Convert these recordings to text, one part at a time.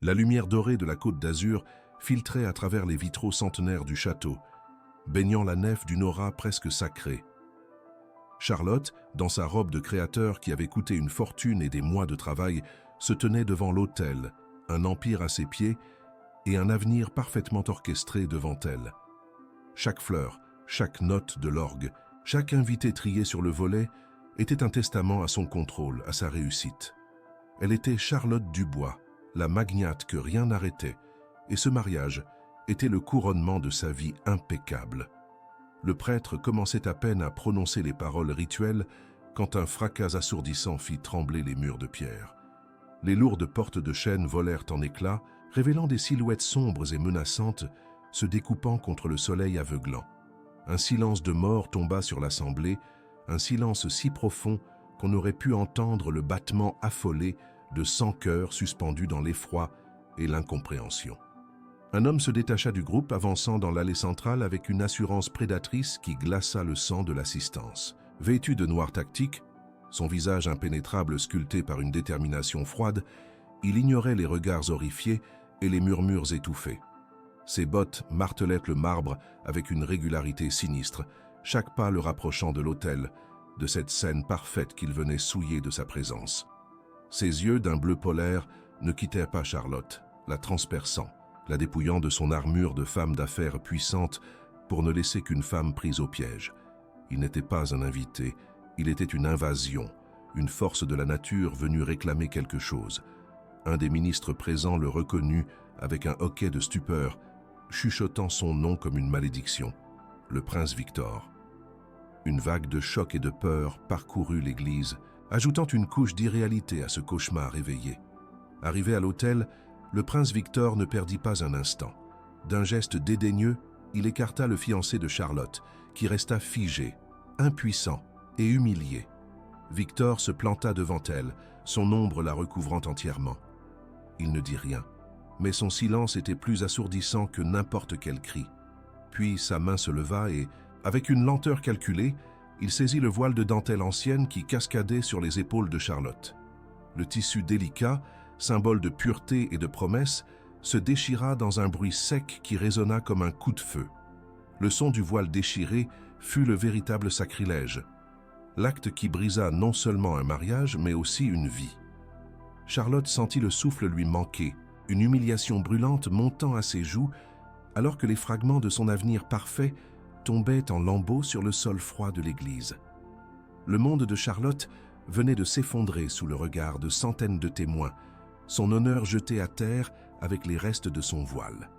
La lumière dorée de la Côte d'Azur filtrait à travers les vitraux centenaires du château, baignant la nef d'une aura presque sacrée. Charlotte, dans sa robe de créateur qui avait coûté une fortune et des mois de travail, se tenait devant l'autel, un empire à ses pieds et un avenir parfaitement orchestré devant elle. Chaque fleur, chaque note de l'orgue, chaque invité trié sur le volet était un testament à son contrôle, à sa réussite. Elle était Charlotte Dubois, la magnate que rien n'arrêtait, et ce mariage était le couronnement de sa vie impeccable. Le prêtre commençait à peine à prononcer les paroles rituelles quand un fracas assourdissant fit trembler les murs de pierre. Les lourdes portes de chêne volèrent en éclats, révélant des silhouettes sombres et menaçantes se découpant contre le soleil aveuglant. Un silence de mort tomba sur l'assemblée, un silence si profond qu'on aurait pu entendre le battement affolé de 100 cœurs suspendus dans l'effroi et l'incompréhension. Un homme se détacha du groupe, avançant dans l'allée centrale avec une assurance prédatrice qui glaça le sang de l'assistance. Vêtu de noir tactique, son visage impénétrable sculpté par une détermination froide, il ignorait les regards horrifiés et les murmures étouffés. Ses bottes martelaient le marbre avec une régularité sinistre, chaque pas le rapprochant de l'autel, de cette scène parfaite qu'il venait souiller de sa présence. Ses yeux d'un bleu polaire ne quittaient pas Charlotte, la transperçant, la dépouillant de son armure de femme d'affaires puissante pour ne laisser qu'une femme prise au piège. Il n'était pas un invité, il était une invasion, une force de la nature venue réclamer quelque chose. Un des ministres présents le reconnut avec un hoquet de stupeur, chuchotant son nom comme une malédiction, le prince Victor. Une vague de choc et de peur parcourut l'église, ajoutant une couche d'irréalité à ce cauchemar éveillé. Arrivé à l'autel, le prince Victor ne perdit pas un instant. D'un geste dédaigneux, il écarta le fiancé de Charlotte, qui resta figé, impuissant et humilié. Victor se planta devant elle, son ombre la recouvrant entièrement. Il ne dit rien, mais son silence était plus assourdissant que n'importe quel cri. Puis sa main se leva et, avec une lenteur calculée, il saisit le voile de dentelle ancienne qui cascadait sur les épaules de Charlotte. Le tissu délicat, symbole de pureté et de promesse, se déchira dans un bruit sec qui résonna comme un coup de feu. Le son du voile déchiré fut le véritable sacrilège, l'acte qui brisa non seulement un mariage, mais aussi une vie. Charlotte sentit le souffle lui manquer, une humiliation brûlante montant à ses joues, alors que les fragments de son avenir parfait tombaient en lambeaux sur le sol froid de l'église. Le monde de Charlotte venait de s'effondrer sous le regard de centaines de témoins, son honneur jeté à terre avec les restes de son voile.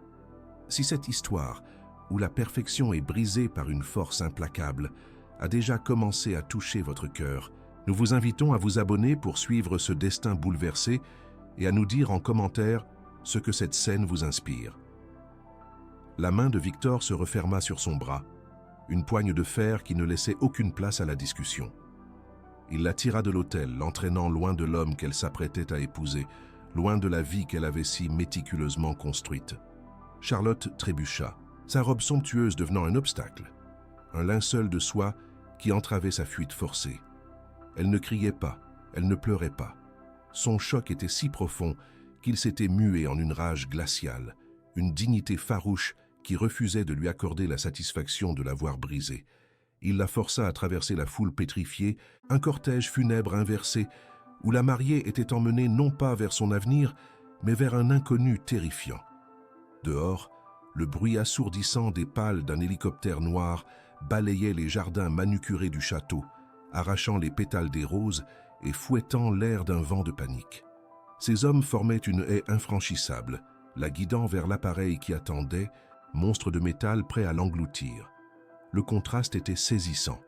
Si cette histoire, où la perfection est brisée par une force implacable, a déjà commencé à toucher votre cœur, nous vous invitons à vous abonner pour suivre ce destin bouleversé et à nous dire en commentaire ce que cette scène vous inspire. La main de Victor se referma sur son bras, une poigne de fer qui ne laissait aucune place à la discussion. Il la tira de l'autel, l'entraînant loin de l'homme qu'elle s'apprêtait à épouser, loin de la vie qu'elle avait si méticuleusement construite. Charlotte trébucha, sa robe somptueuse devenant un obstacle, un linceul de soie qui entravait sa fuite forcée. Elle ne criait pas, elle ne pleurait pas. Son choc était si profond qu'il s'était mué en une rage glaciale, une dignité farouche qui refusait de lui accorder la satisfaction de l'avoir brisée. Il la força à traverser la foule pétrifiée, un cortège funèbre inversé, où la mariée était emmenée non pas vers son avenir, mais vers un inconnu terrifiant. Dehors, le bruit assourdissant des pales d'un hélicoptère noir balayait les jardins manucurés du château, arrachant les pétales des roses et fouettant l'air d'un vent de panique. Ces hommes formaient une haie infranchissable, la guidant vers l'appareil qui attendait, monstre de métal prêt à l'engloutir. Le contraste était saisissant,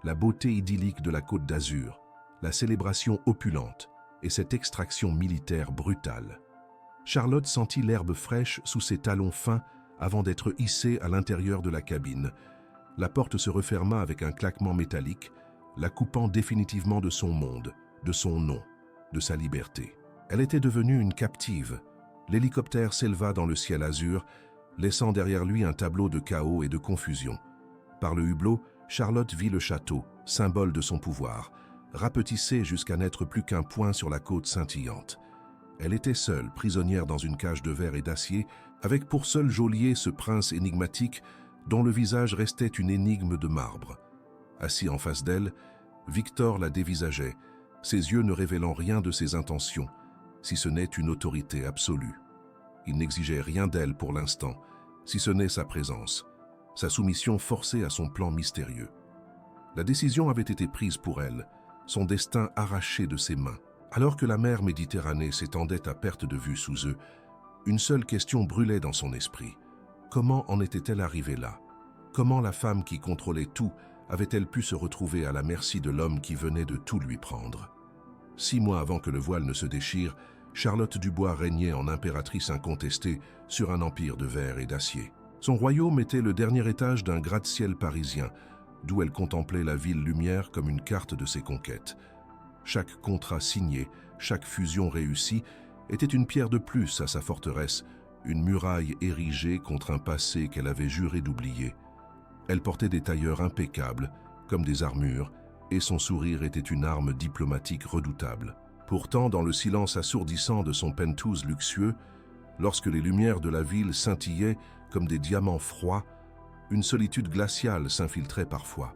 la beauté idyllique de la Côte d'Azur, la célébration opulente et cette extraction militaire brutale. Charlotte sentit l'herbe fraîche sous ses talons fins avant d'être hissée à l'intérieur de la cabine. La porte se referma avec un claquement métallique, la coupant définitivement de son monde, de son nom, de sa liberté. Elle était devenue une captive. L'hélicoptère s'éleva dans le ciel azur, laissant derrière lui un tableau de chaos et de confusion. Par le hublot, Charlotte vit le château, symbole de son pouvoir, rapetissé jusqu'à n'être plus qu'un point sur la côte scintillante. Elle était seule, prisonnière dans une cage de verre et d'acier, avec pour seul geôlier ce prince énigmatique dont le visage restait une énigme de marbre. Assis en face d'elle, Victor la dévisageait, ses yeux ne révélant rien de ses intentions, si ce n'est une autorité absolue. Il n'exigeait rien d'elle pour l'instant, si ce n'est sa présence, sa soumission forcée à son plan mystérieux. La décision avait été prise pour elle, son destin arraché de ses mains. Alors que la mer Méditerranée s'étendait à perte de vue sous eux, une seule question brûlait dans son esprit. Comment en était-elle arrivée là? Comment la femme qui contrôlait tout avait-elle pu se retrouver à la merci de l'homme qui venait de tout lui prendre? 6 mois avant que le voile ne se déchire, Charlotte Dubois régnait en impératrice incontestée sur un empire de verre et d'acier. Son royaume était le dernier étage d'un gratte-ciel parisien, d'où elle contemplait la ville lumière comme une carte de ses conquêtes. Chaque contrat signé, chaque fusion réussie, était une pierre de plus à sa forteresse, une muraille érigée contre un passé qu'elle avait juré d'oublier. Elle portait des tailleurs impeccables, comme des armures, et son sourire était une arme diplomatique redoutable. Pourtant, dans le silence assourdissant de son penthouse luxueux, lorsque les lumières de la ville scintillaient comme des diamants froids, une solitude glaciale s'infiltrait parfois.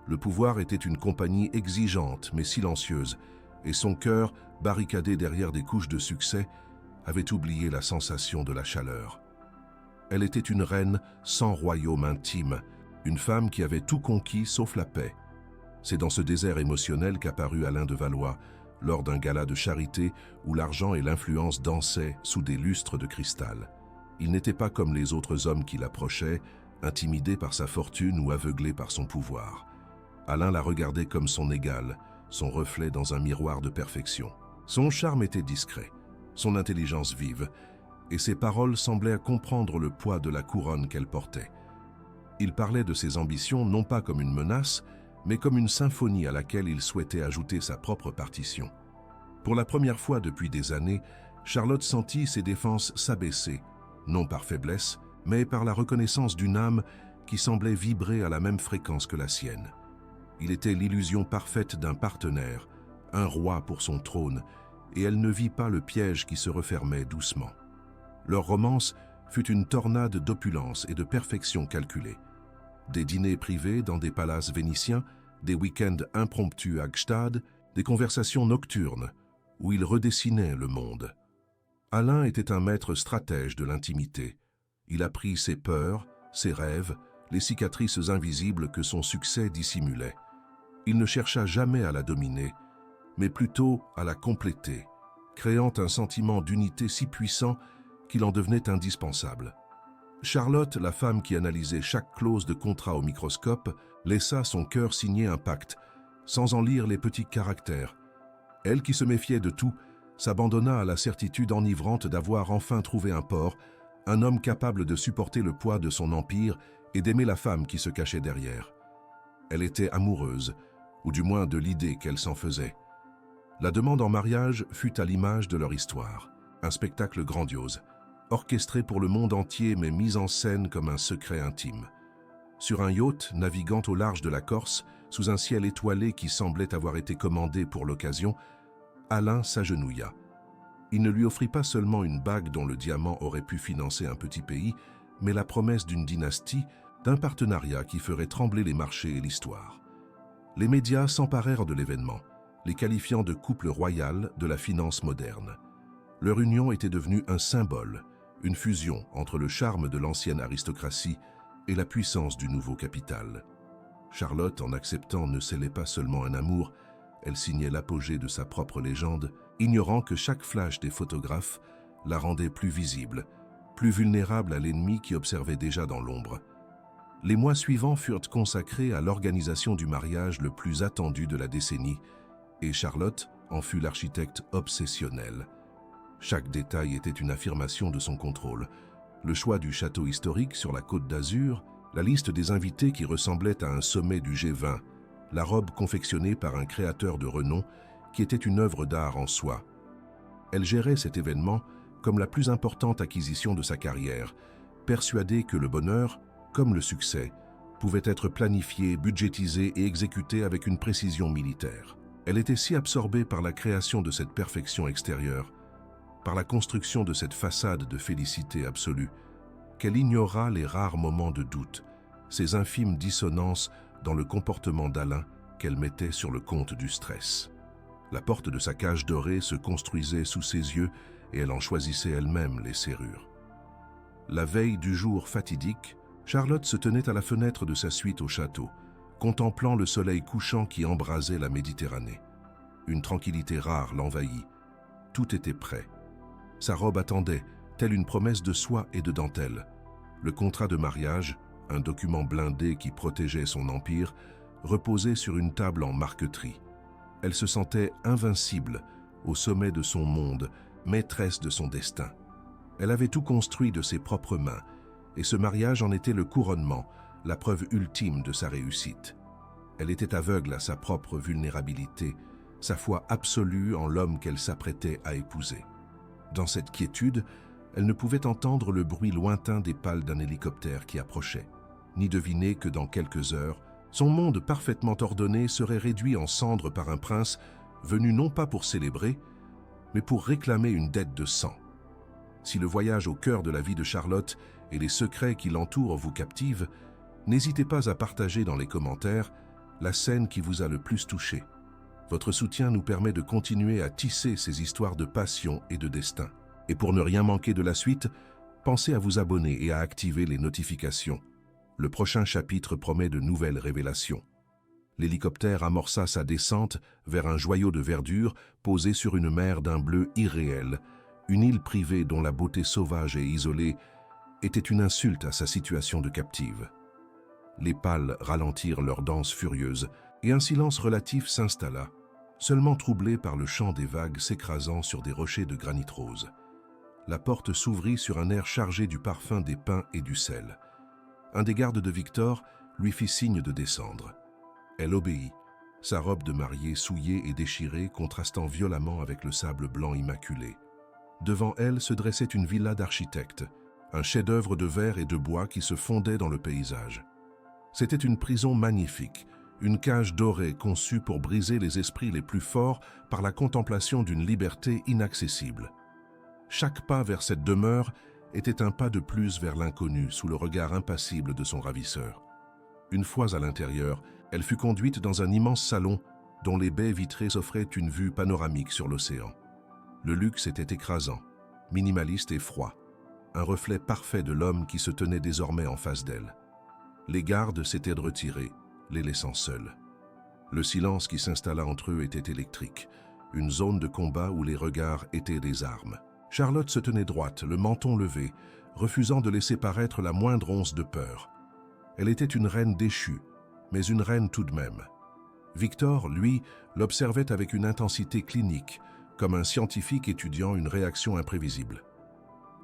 Le pouvoir était une compagnie exigeante mais silencieuse, et son cœur, barricadé derrière des couches de succès, avait oublié la sensation de la chaleur. Elle était une reine sans royaume intime, une femme qui avait tout conquis sauf la paix. C'est dans ce désert émotionnel qu'apparut Alain de Valois, lors d'un gala de charité où l'argent et l'influence dansaient sous des lustres de cristal. Il n'était pas comme les autres hommes qui l'approchaient, intimidés par sa fortune ou aveuglés par son pouvoir. Alain la regardait comme son égal, son reflet dans un miroir de perfection. Son charme était discret, son intelligence vive, et ses paroles semblaient comprendre le poids de la couronne qu'elle portait. Il parlait de ses ambitions non pas comme une menace, mais comme une symphonie à laquelle il souhaitait ajouter sa propre partition. Pour la première fois depuis des années, Charlotte sentit ses défenses s'abaisser, non par faiblesse, mais par la reconnaissance d'une âme qui semblait vibrer à la même fréquence que la sienne. Il était l'illusion parfaite d'un partenaire, un roi pour son trône, et elle ne vit pas le piège qui se refermait doucement. Leur romance fut une tornade d'opulence et de perfection calculée. Des dîners privés dans des palaces vénitiens, des week-ends impromptus à Gstad, des conversations nocturnes où il redessinait le monde. Alain était un maître stratège de l'intimité. Il apprit ses peurs, ses rêves, les cicatrices invisibles que son succès dissimulait. Il ne chercha jamais à la dominer, mais plutôt à la compléter, créant un sentiment d'unité si puissant qu'il en devenait indispensable. Charlotte, la femme qui analysait chaque clause de contrat au microscope, laissa son cœur signer un pacte, sans en lire les petits caractères. Elle, qui se méfiait de tout, s'abandonna à la certitude enivrante d'avoir enfin trouvé un port, un homme capable de supporter le poids de son empire et d'aimer la femme qui se cachait derrière. Elle était amoureuse, ou du moins de l'idée qu'elle s'en faisait. La demande en mariage fut à l'image de leur histoire, un spectacle grandiose, orchestré pour le monde entier mais mis en scène comme un secret intime. Sur un yacht naviguant au large de la Corse, sous un ciel étoilé qui semblait avoir été commandé pour l'occasion, Alain s'agenouilla. Il ne lui offrit pas seulement une bague dont le diamant aurait pu financer un petit pays, mais la promesse d'une dynastie, d'un partenariat qui ferait trembler les marchés et l'histoire. Les médias s'emparèrent de l'événement, les qualifiant de couple royal de la finance moderne. Leur union était devenue un symbole, une fusion entre le charme de l'ancienne aristocratie et la puissance du nouveau capital. Charlotte, en acceptant, ne scellait pas seulement un amour, elle signait l'apogée de sa propre légende, ignorant que chaque flash des photographes la rendait plus visible, plus vulnérable à l'ennemi qui observait déjà dans l'ombre. Les mois suivants furent consacrés à l'organisation du mariage le plus attendu de la décennie, et Charlotte en fut l'architecte obsessionnel. Chaque détail était une affirmation de son contrôle. Le choix du château historique sur la Côte d'Azur, la liste des invités qui ressemblait à un sommet du G20, la robe confectionnée par un créateur de renom qui était une œuvre d'art en soi. Elle gérait cet événement comme la plus importante acquisition de sa carrière, persuadée que le bonheur, comme le succès, pouvait être planifié, budgétisé et exécuté avec une précision militaire. Elle était si absorbée par la création de cette perfection extérieure par la construction de cette façade de félicité absolue, qu'elle ignora les rares moments de doute, ces infimes dissonances dans le comportement d'Alain qu'elle mettait sur le compte du stress. La porte de sa cage dorée se construisait sous ses yeux et elle en choisissait elle-même les serrures. La veille du jour fatidique, Charlotte se tenait à la fenêtre de sa suite au château, contemplant le soleil couchant qui embrasait la Méditerranée. Une tranquillité rare l'envahit. Tout était prêt. Sa robe attendait, telle une promesse de soie et de dentelle. Le contrat de mariage, un document blindé qui protégeait son empire, reposait sur une table en marqueterie. Elle se sentait invincible, au sommet de son monde, maîtresse de son destin. Elle avait tout construit de ses propres mains, et ce mariage en était le couronnement, la preuve ultime de sa réussite. Elle était aveugle à sa propre vulnérabilité, sa foi absolue en l'homme qu'elle s'apprêtait à épouser. Dans cette quiétude, elle ne pouvait entendre le bruit lointain des pales d'un hélicoptère qui approchait, ni deviner que dans quelques heures, son monde parfaitement ordonné serait réduit en cendres par un prince venu non pas pour célébrer, mais pour réclamer une dette de sang. Si le voyage au cœur de la vie de Charlotte et les secrets qui l'entourent vous captivent, n'hésitez pas à partager dans les commentaires la scène qui vous a le plus touché. Votre soutien nous permet de continuer à tisser ces histoires de passion et de destin. Et pour ne rien manquer de la suite, pensez à vous abonner et à activer les notifications. Le prochain chapitre promet de nouvelles révélations. L'hélicoptère amorça sa descente vers un joyau de verdure posé sur une mer d'un bleu irréel, une île privée dont la beauté sauvage et isolée était une insulte à sa situation de captive. Les pales ralentirent leur danse furieuse et un silence relatif s'installa, seulement troublé par le chant des vagues s'écrasant sur des rochers de granit rose. La porte s'ouvrit sur un air chargé du parfum des pins et du sel. Un des gardes de Victor lui fit signe de descendre. Elle obéit, sa robe de mariée souillée et déchirée contrastant violemment avec le sable blanc immaculé. Devant elle se dressait une villa d'architecte, un chef-d'œuvre de verre et de bois qui se fondait dans le paysage. C'était une prison magnifique, une cage dorée conçue pour briser les esprits les plus forts par la contemplation d'une liberté inaccessible. Chaque pas vers cette demeure était un pas de plus vers l'inconnu sous le regard impassible de son ravisseur. Une fois à l'intérieur, elle fut conduite dans un immense salon dont les baies vitrées offraient une vue panoramique sur l'océan. Le luxe était écrasant, minimaliste et froid, un reflet parfait de l'homme qui se tenait désormais en face d'elle. Les gardes s'étaient retirés, les laissant seuls. Le silence qui s'installa entre eux était électrique, une zone de combat où les regards étaient des armes. Charlotte se tenait droite, le menton levé, refusant de laisser paraître la moindre once de peur. Elle était une reine déchue, mais une reine tout de même. Victor, lui, l'observait avec une intensité clinique, comme un scientifique étudiant une réaction imprévisible.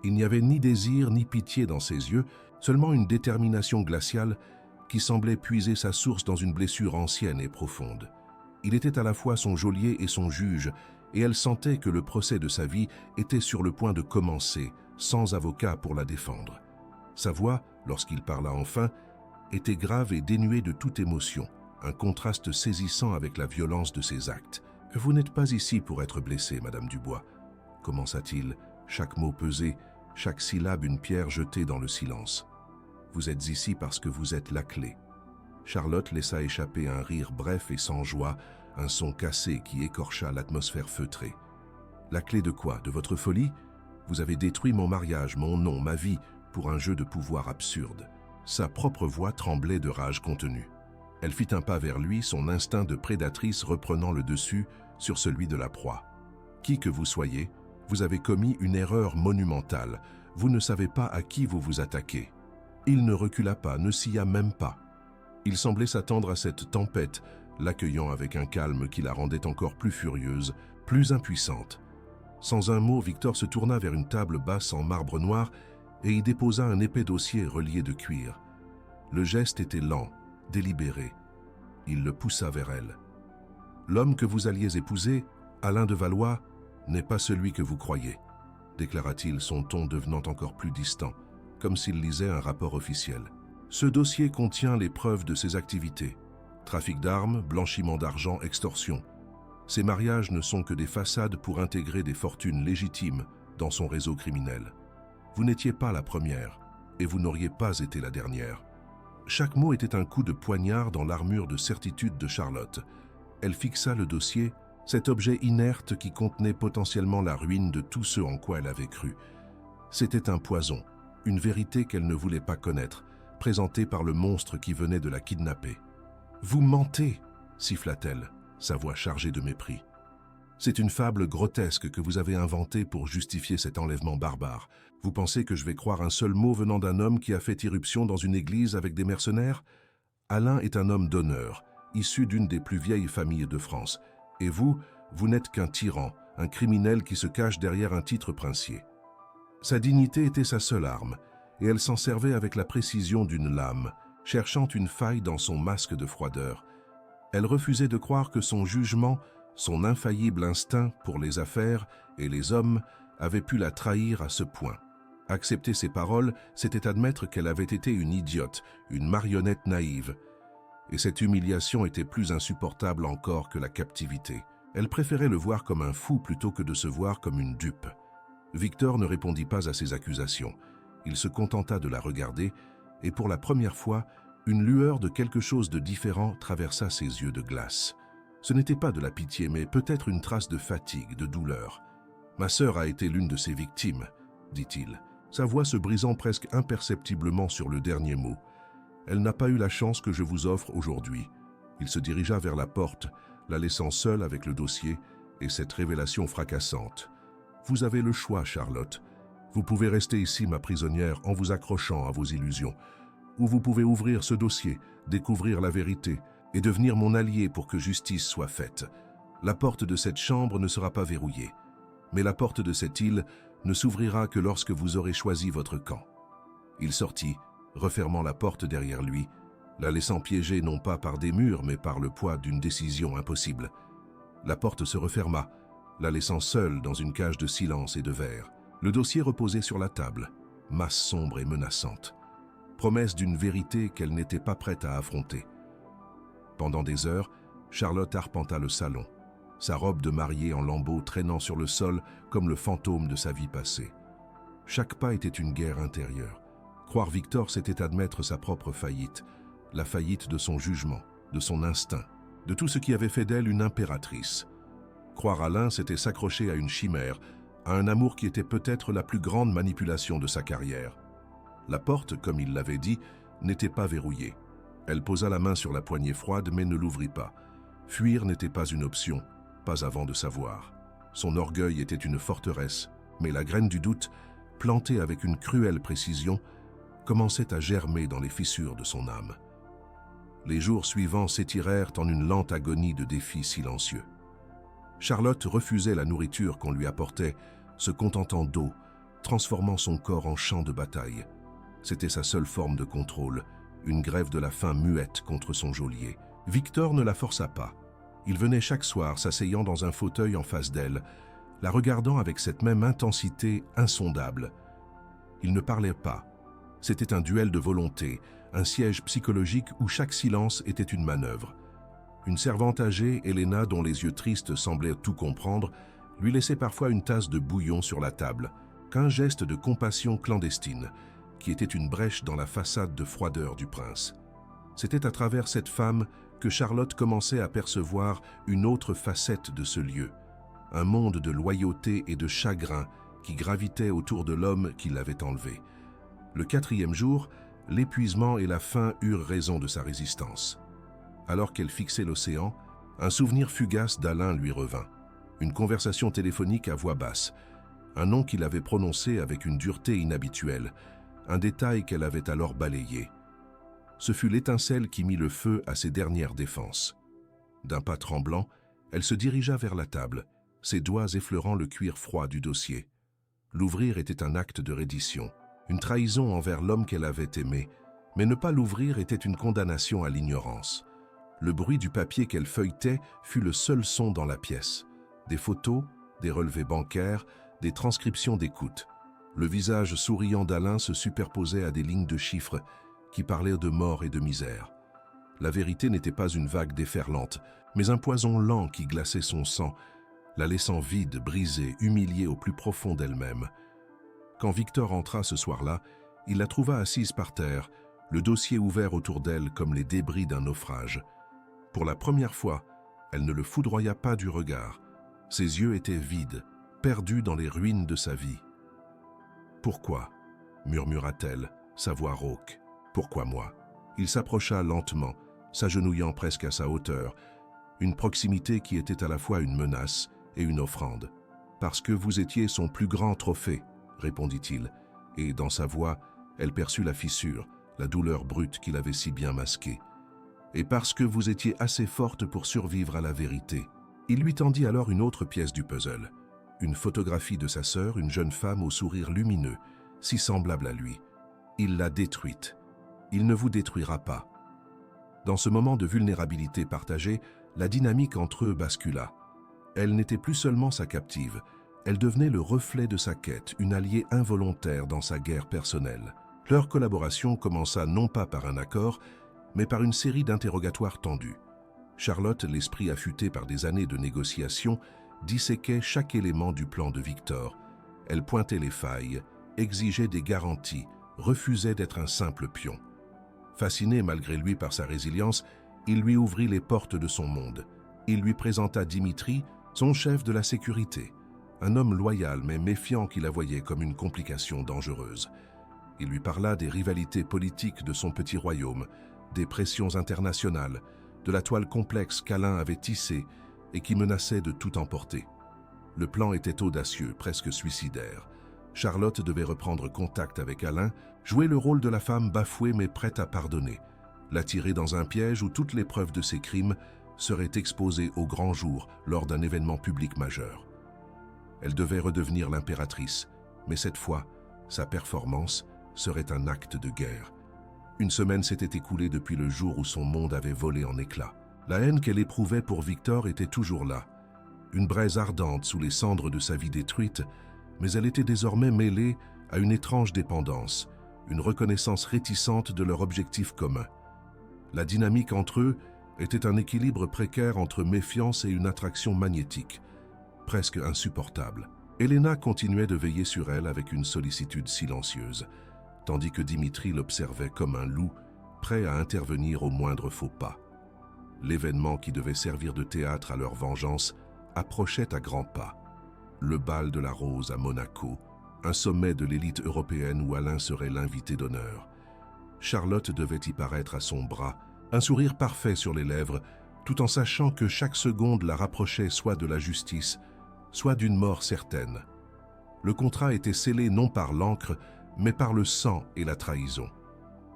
Il n'y avait ni désir ni pitié dans ses yeux, seulement une détermination glaciale qui semblait puiser sa source dans une blessure ancienne et profonde. Il était à la fois son geôlier et son juge, et elle sentait que le procès de sa vie était sur le point de commencer, sans avocat pour la défendre. Sa voix, lorsqu'il parla enfin, était grave et dénuée de toute émotion, un contraste saisissant avec la violence de ses actes. « Vous n'êtes pas ici pour être blessée, Madame Dubois », commença-t-il, chaque mot pesé, chaque syllabe une pierre jetée dans le silence. « Vous êtes ici parce que vous êtes la clé. » Charlotte laissa échapper un rire bref et sans joie, un son cassé qui écorcha l'atmosphère feutrée. « La clé de quoi? De votre folie? Vous avez détruit mon mariage, mon nom, ma vie, pour un jeu de pouvoir absurde. » Sa propre voix tremblait de rage contenue. Elle fit un pas vers lui, son instinct de prédatrice reprenant le dessus sur celui de la proie. « Qui que vous soyez, vous avez commis une erreur monumentale. Vous ne savez pas à qui vous vous attaquez. » Il ne recula pas, ne scia même pas. Il semblait s'attendre à cette tempête, l'accueillant avec un calme qui la rendait encore plus furieuse, plus impuissante. Sans un mot, Victor se tourna vers une table basse en marbre noir et y déposa un épais dossier relié de cuir. Le geste était lent, délibéré. Il le poussa vers elle. « L'homme que vous alliez épouser, Alain de Valois, n'est pas celui que vous croyez, » déclara-t-il, son ton devenant encore plus distant, comme s'il lisait un rapport officiel. « Ce dossier contient les preuves de ses activités. Trafic d'armes, blanchiment d'argent, extorsion. Ces mariages ne sont que des façades pour intégrer des fortunes légitimes dans son réseau criminel. Vous n'étiez pas la première, et vous n'auriez pas été la dernière. Chaque mot était un coup de poignard dans l'armure de certitude de Charlotte. Elle fixa le dossier, cet objet inerte qui contenait potentiellement la ruine de tout ce en quoi elle avait cru. C'était un poison, une vérité qu'elle ne voulait pas connaître, présentée par le monstre qui venait de la kidnapper. « Vous mentez !» siffla-t-elle, sa voix chargée de mépris. « C'est une fable grotesque que vous avez inventée pour justifier cet enlèvement barbare. Vous pensez que je vais croire un seul mot venant d'un homme qui a fait irruption dans une église avec des mercenaires? Alain est un homme d'honneur, issu d'une des plus vieilles familles de France. Et vous, vous n'êtes qu'un tyran, un criminel qui se cache derrière un titre princier. » Sa dignité était sa seule arme, et elle s'en servait avec la précision d'une lame, cherchant une faille dans son masque de froideur. Elle refusait de croire que son jugement, son infaillible instinct pour les affaires et les hommes avait pu la trahir à ce point. Accepter ses paroles, c'était admettre qu'elle avait été une idiote, une marionnette naïve. Et cette humiliation était plus insupportable encore que la captivité. Elle préférait le voir comme un fou plutôt que de se voir comme une dupe. Victor ne répondit pas à ses accusations. Il se contenta de la regarder, et pour la première fois, une lueur de quelque chose de différent traversa ses yeux de glace. Ce n'était pas de la pitié, mais peut-être une trace de fatigue, de douleur. « Ma sœur a été l'une de ses victimes, » dit-il, sa voix se brisant presque imperceptiblement sur le dernier mot. « Elle n'a pas eu la chance que je vous offre aujourd'hui. » Il se dirigea vers la porte, la laissant seule avec le dossier et cette révélation fracassante. « Vous avez le choix, Charlotte. Vous pouvez rester ici, ma prisonnière, en vous accrochant à vos illusions. Ou vous pouvez ouvrir ce dossier, découvrir la vérité et devenir mon allié pour que justice soit faite. La porte de cette chambre ne sera pas verrouillée, mais la porte de cette île ne s'ouvrira que lorsque vous aurez choisi votre camp. » Il sortit, refermant la porte derrière lui, la laissant piéger non pas par des murs, mais par le poids d'une décision impossible. La porte se referma, la laissant seule dans une cage de silence et de verre. Le dossier reposait sur la table, masse sombre et menaçante, promesse d'une vérité qu'elle n'était pas prête à affronter. Pendant des heures, Charlotte arpenta le salon, sa robe de mariée en lambeaux traînant sur le sol comme le fantôme de sa vie passée. Chaque pas était une guerre intérieure. Croire Victor, c'était admettre sa propre faillite, la faillite de son jugement, de son instinct, de tout ce qui avait fait d'elle une impératrice. Croire Alain, c'était s'accrocher à une chimère, à un amour qui était peut-être la plus grande manipulation de sa carrière. La porte, comme il l'avait dit, n'était pas verrouillée. Elle posa la main sur la poignée froide, mais ne l'ouvrit pas. Fuir n'était pas une option, pas avant de savoir. Son orgueil était une forteresse, mais la graine du doute, plantée avec une cruelle précision, commençait à germer dans les fissures de son âme. Les jours suivants s'étirèrent en une lente agonie de défis silencieux. Charlotte refusait la nourriture qu'on lui apportait, se contentant d'eau, transformant son corps en champ de bataille. C'était sa seule forme de contrôle, une grève de la faim muette contre son geôlier. Victor ne la força pas. Il venait chaque soir s'asseyant dans un fauteuil en face d'elle, la regardant avec cette même intensité insondable. Il ne parlait pas. C'était un duel de volonté, un siège psychologique où chaque silence était une manœuvre. Une servante âgée, Helena, dont les yeux tristes semblaient tout comprendre, lui laissait parfois une tasse de bouillon sur la table, qu'un geste de compassion clandestine, qui était une brèche dans la façade de froideur du prince. C'était à travers cette femme que Charlotte commençait à percevoir une autre facette de ce lieu, un monde de loyauté et de chagrin qui gravitait autour de l'homme qui l'avait enlevé. Le 4e jour, l'épuisement et la faim eurent raison de sa résistance. Alors qu'elle fixait l'océan, un souvenir fugace d'Alain lui revint. Une conversation téléphonique à voix basse, un nom qu'il avait prononcé avec une dureté inhabituelle, un détail qu'elle avait alors balayé. Ce fut l'étincelle qui mit le feu à ses dernières défenses. D'un pas tremblant, elle se dirigea vers la table, ses doigts effleurant le cuir froid du dossier. L'ouvrir était un acte de reddition, une trahison envers l'homme qu'elle avait aimé, mais ne pas l'ouvrir était une condamnation à l'ignorance. Le bruit du papier qu'elle feuilletait fut le seul son dans la pièce. Des photos, des relevés bancaires, des transcriptions d'écoute. Le visage souriant d'Alain se superposait à des lignes de chiffres qui parlaient de mort et de misère. La vérité n'était pas une vague déferlante, mais un poison lent qui glaçait son sang, la laissant vide, brisée, humiliée au plus profond d'elle-même. Quand Victor entra ce soir-là, il la trouva assise par terre, le dossier ouvert autour d'elle comme les débris d'un naufrage. Pour la première fois, elle ne le foudroya pas du regard. Ses yeux étaient vides, perdus dans les ruines de sa vie. « Pourquoi » murmura-t-elle, sa voix rauque. « Pourquoi moi ?» Il s'approcha lentement, s'agenouillant presque à sa hauteur, une proximité qui était à la fois une menace et une offrande. « Parce que vous étiez son plus grand trophée », répondit-il, et dans sa voix, elle perçut la fissure, la douleur brute qu'il avait si bien masquée. « Et parce que vous étiez assez forte pour survivre à la vérité. » Il lui tendit alors une autre pièce du puzzle, une photographie de sa sœur, une jeune femme au sourire lumineux, si semblable à lui. Il l'a détruite. Il ne vous détruira pas. Dans ce moment de vulnérabilité partagée, la dynamique entre eux bascula. Elle n'était plus seulement sa captive, elle devenait le reflet de sa quête, une alliée involontaire dans sa guerre personnelle. Leur collaboration commença non pas par un accord, mais par une série d'interrogatoires tendus. Charlotte, l'esprit affûté par des années de négociations, disséquait chaque élément du plan de Victor. Elle pointait les failles, exigeait des garanties, refusait d'être un simple pion. Fasciné malgré lui par sa résilience, il lui ouvrit les portes de son monde. Il lui présenta Dimitri, son chef de la sécurité, un homme loyal mais méfiant qui la voyait comme une complication dangereuse. Il lui parla des rivalités politiques de son petit royaume, des pressions internationales, de la toile complexe qu'Alain avait tissée et qui menaçait de tout emporter. Le plan était audacieux, presque suicidaire. Charlotte devait reprendre contact avec Alain, jouer le rôle de la femme bafouée mais prête à pardonner, l'attirer dans un piège où toutes les preuves de ses crimes seraient exposées au grand jour lors d'un événement public majeur. Elle devait redevenir l'impératrice, mais cette fois, sa performance serait un acte de guerre. Une semaine s'était écoulée depuis le jour où son monde avait volé en éclats. La haine qu'elle éprouvait pour Victor était toujours là, une braise ardente sous les cendres de sa vie détruite, mais elle était désormais mêlée à une étrange dépendance, une reconnaissance réticente de leur objectif commun. La dynamique entre eux était un équilibre précaire entre méfiance et une attraction magnétique, presque insupportable. Helena continuait de veiller sur elle avec une sollicitude silencieuse, tandis que Dimitri l'observait comme un loup, prêt à intervenir au moindre faux pas. L'événement qui devait servir de théâtre à leur vengeance approchait à grands pas. Le bal de la Rose à Monaco, un sommet de l'élite européenne où Alain serait l'invité d'honneur. Charlotte devait y paraître à son bras, un sourire parfait sur les lèvres, tout en sachant que chaque seconde la rapprochait soit de la justice, soit d'une mort certaine. Le contrat était scellé non par l'encre, mais par le sang et la trahison.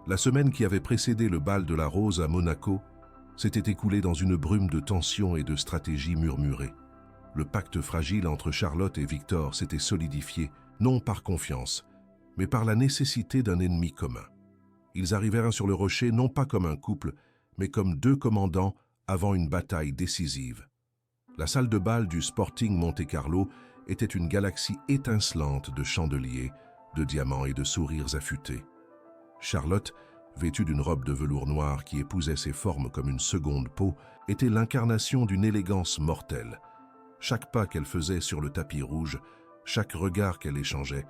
La semaine qui avait précédé le bal de la Rose à Monaco s'était écoulée dans une brume de tensions et de stratégies murmurées. Le pacte fragile entre Charlotte et Victor s'était solidifié, non par confiance, mais par la nécessité d'un ennemi commun. Ils arrivèrent sur le rocher non pas comme un couple, mais comme deux commandants avant une bataille décisive. La salle de bal du Sporting Monte-Carlo était une galaxie étincelante de chandeliers, de diamants et de sourires affûtés. Charlotte, vêtue d'une robe de velours noir qui épousait ses formes comme une seconde peau, était l'incarnation d'une élégance mortelle. Chaque pas qu'elle faisait sur le tapis rouge, chaque regard qu'elle échangeait,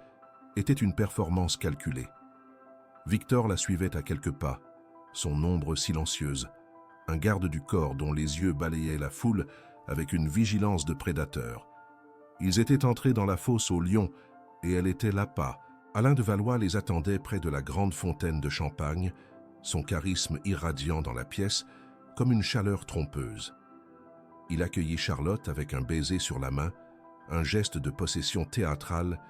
était une performance calculée. Victor la suivait à quelques pas, son ombre silencieuse, un garde du corps dont les yeux balayaient la foule avec une vigilance de prédateur. Ils étaient entrés dans la fosse aux lions et elle était l'appât. Alain de Valois les attendait près de la grande fontaine de champagne, son charisme irradiant dans la pièce comme une chaleur trompeuse. Il accueillit Charlotte avec un baiser sur la main, un geste de possession théâtrale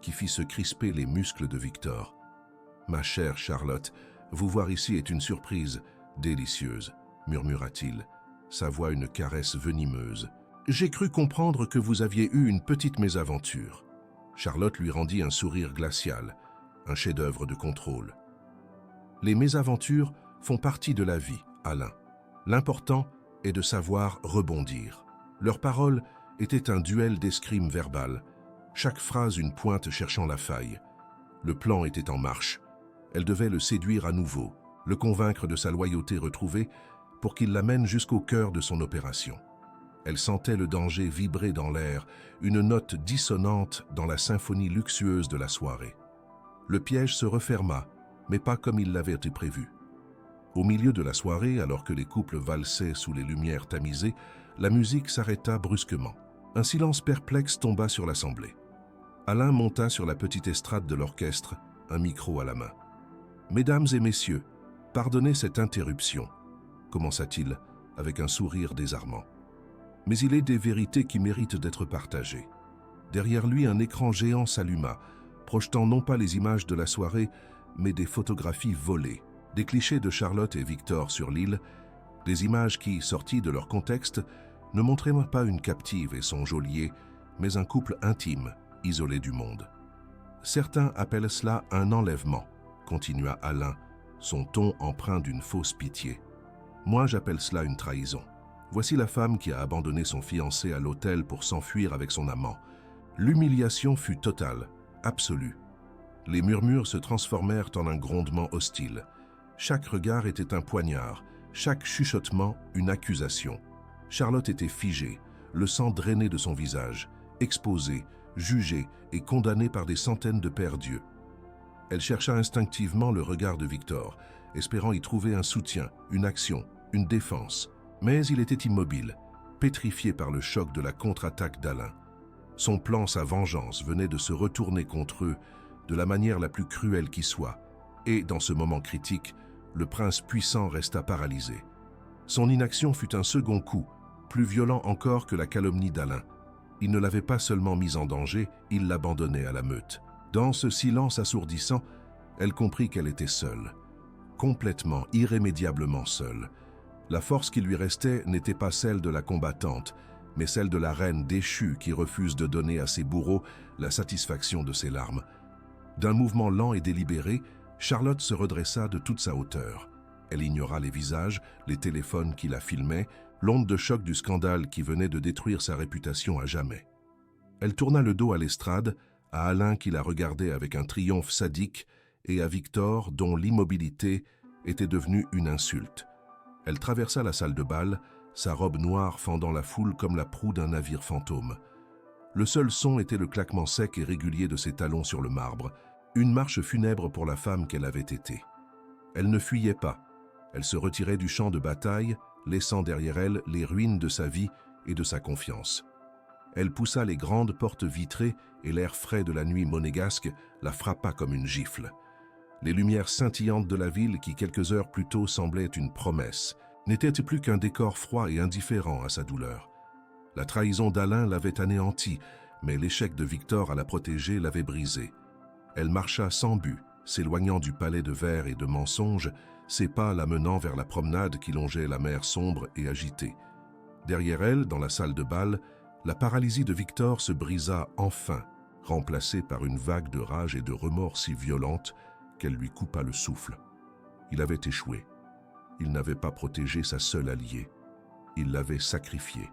qui fit se crisper les muscles de Victor. « Ma chère Charlotte, vous voir ici est une surprise délicieuse, » murmura-t-il, sa voix une caresse venimeuse. « J'ai cru comprendre que vous aviez eu une petite mésaventure. » Charlotte lui rendit un sourire glacial, un chef-d'œuvre de contrôle. « Les mésaventures font partie de la vie, Alain. L'important est de savoir rebondir. » Leurs paroles étaient un duel d'escrime verbal, chaque phrase une pointe cherchant la faille. Le plan était en marche. Elle devait le séduire à nouveau, le convaincre de sa loyauté retrouvée pour qu'il l'amène jusqu'au cœur de son opération. Elle sentait le danger vibrer dans l'air, une note dissonante dans la symphonie luxueuse de la soirée. Le piège se referma, mais pas comme il l'avait été prévu. Au milieu de la soirée, alors que les couples valsaient sous les lumières tamisées, la musique s'arrêta brusquement. Un silence perplexe tomba sur l'assemblée. Alain monta sur la petite estrade de l'orchestre, un micro à la main. « Mesdames et messieurs, pardonnez cette interruption », commença-t-il avec un sourire désarmant. « Mais il est des vérités qui méritent d'être partagées. » Derrière lui, un écran géant s'alluma, projetant non pas les images de la soirée, mais des photographies volées, des clichés de Charlotte et Victor sur l'île, des images qui, sorties de leur contexte, ne montraient pas une captive et son geôlier, mais un couple intime, isolé du monde. « Certains appellent cela un enlèvement », continua Alain, son ton empreint d'une fausse pitié. « Moi, j'appelle cela une trahison. Voici la femme qui a abandonné son fiancé à l'hôtel pour s'enfuir avec son amant. L'humiliation fut totale, absolue. Les murmures se transformèrent en un grondement hostile. Chaque regard était un poignard, chaque chuchotement une accusation. Charlotte était figée, le sang drainé de son visage, exposée, jugée et condamnée par des centaines de pères dieux. Elle chercha instinctivement le regard de Victor, espérant y trouver un soutien, une action, une défense. Mais il était immobile, pétrifié par le choc de la contre-attaque d'Alain. Son plan, sa vengeance, venait de se retourner contre eux de la manière la plus cruelle qui soit. Et, dans ce moment critique, le prince puissant resta paralysé. Son inaction fut un second coup, plus violent encore que la calomnie d'Alain. Il ne l'avait pas seulement mise en danger, il l'abandonnait à la meute. Dans ce silence assourdissant, elle comprit qu'elle était seule. Complètement, irrémédiablement seule. La force qui lui restait n'était pas celle de la combattante, mais celle de la reine déchue qui refuse de donner à ses bourreaux la satisfaction de ses larmes. D'un mouvement lent et délibéré, Charlotte se redressa de toute sa hauteur. Elle ignora les visages, les téléphones qui la filmaient, l'onde de choc du scandale qui venait de détruire sa réputation à jamais. Elle tourna le dos à l'estrade, à Alain qui la regardait avec un triomphe sadique et à Victor dont l'immobilité était devenue une insulte. Elle traversa la salle de bal, sa robe noire fendant la foule comme la proue d'un navire fantôme. Le seul son était le claquement sec et régulier de ses talons sur le marbre, une marche funèbre pour la femme qu'elle avait été. Elle ne fuyait pas, elle se retirait du champ de bataille, laissant derrière elle les ruines de sa vie et de sa confiance. Elle poussa les grandes portes vitrées et l'air frais de la nuit monégasque la frappa comme une gifle. Les lumières scintillantes de la ville qui, quelques heures plus tôt, semblaient une promesse, n'étaient plus qu'un décor froid et indifférent à sa douleur. La trahison d'Alain l'avait anéantie, mais l'échec de Victor à la protéger l'avait brisée. Elle marcha sans but, s'éloignant du palais de verre et de mensonges, ses pas la menant vers la promenade qui longeait la mer sombre et agitée. Derrière elle, dans la salle de bal, la paralysie de Victor se brisa enfin, remplacée par une vague de rage et de remords si violente qu'elle lui coupa le souffle. Il avait échoué. Il n'avait pas protégé sa seule alliée. Il l'avait sacrifiée.